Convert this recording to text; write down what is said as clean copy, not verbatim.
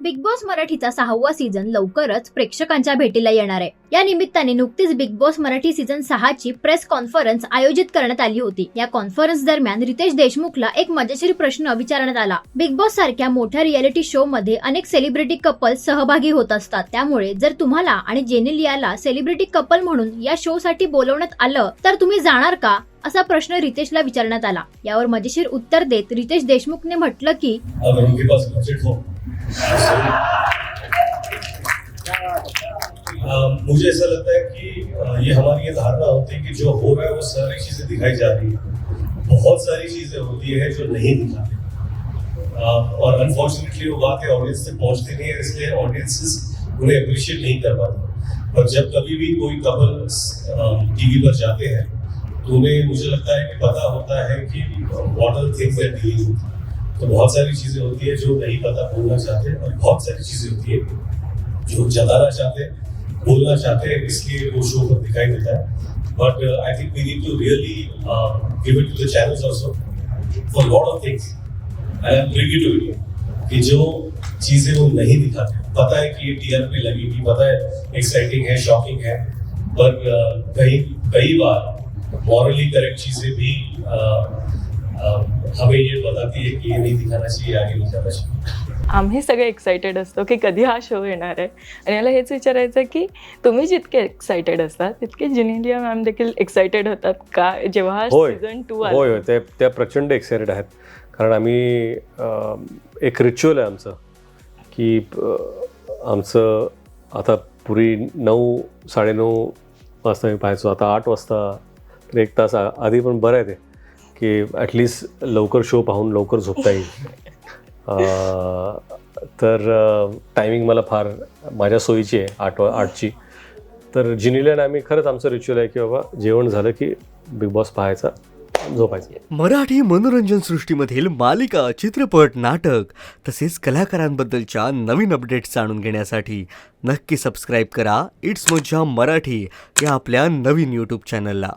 Big boss मराठीचा 6वा season लवकरच प्रेक्षकांच्या भेटीला येणार आहे. या निमित्ताने नुकतीच बिग बॉस मराठी सीझन 6 ची प्रेस कॉन्फरन्स आयोजित करण्यात आली होती. या कॉन्फरन्स दरम्यान रितेश देशमुखला एक मजेशीर प्रश्न विचारण्यात आला. बिग बॉस सारख्या मोठ्या रियालिटी शो मध्ये अनेक सेलिब्रिटी कपल सहभागी होत असतात, त्यामुळे जर तुम्हाला आणि जेनेलियाला सेलिब्रिटी कपल म्हणून या शो साठी बोलवण्यात आलं तर तुम्ही जाणार का, असा प्रश्न रितेशला विचारण्यात आला. यावर मजेशीर उत्तर देत रितेश देशमुखने म्हटलं की अगर उनके पास बजट हो मुझे ऐसा लगता है कि ये हमारी ये धारणा होती है कि जो हो रहा है वो सारी चीजें दिखाई जा रही है. बहुत सारी चीजें होती है जो नहीं दिखाते और अनफॉर्चुनेटली वो बातें ऑडियंस तक पहुंचती नहीं है, इसलिए ऑडियंसेस उन्हें अप्रिशिएट नहीं कर पाते. पर जब कभी भी कोई कपल टीवी पर जाते हैं तो उन्हें मुझे लगता है कि पता होता है कि what are things that dealing होती है. तो बहुत सारी चीजें होती है जो नहीं पता बोलना चाहते और बहुत सारी चीजें होती है जो जताना चाहते बोलना चाहते हैं, इसलिए वो शो पर दिखाई देता है. But I think we need to really give it to the channels also for lot of things. I am ready to it कि जो चीजें वो नहीं दिखाते, पता है कि ये टीआरपी लगेगी, पता है एक्साइटिंग है, शॉकिंग है, पर कई बार मॉरली करेक्ट चीजें भी हमें ये बताती है कि ये नहीं दिखाना चाहिए, आगे नहीं जाना चाहिए. आम्ही सगळे एक्सायटेड असतो की कधी हा शो येणार आहे, आणि मला हेच विचारायचं की तुम्ही जितके एक्सायटेड असतात तितके जेनेलिया मॅम देखील एक्सायटेड होतात का जेव्हा हा सीझन 2 आला? होय, त्या प्रचंड एक्सायटेड आहेत. कारण आम्ही एक रिच्युअल आहे आमचं की आमचं आता पूर्वी 9-9:30 वाजता मी पाहायचो, आता 8 वाजता, तर 1 तास आधी पण बरं आहे ते की ॲटलिस्ट लवकर शो पाहून लवकर झोपता येईल. तर टायमिंग मला फार माझ्या सोयीची आहे 8ची. तर जिनिलियन आम्ही खरंच आमचं रिच्युअल आहे की बाबा जेवण झालं की बिग बॉस पाहायचा, झोपायचं. मराठी मनोरंजन सृष्टीमधील मालिका, चित्रपट, नाटक तसेच कलाकारांबद्दलच्या नवीन अपडेट्स जाणून घेण्यासाठी नक्की सबस्क्राईब करा इट्स मज्जा मराठी या आपल्या नवीन यूट्यूब चॅनलला.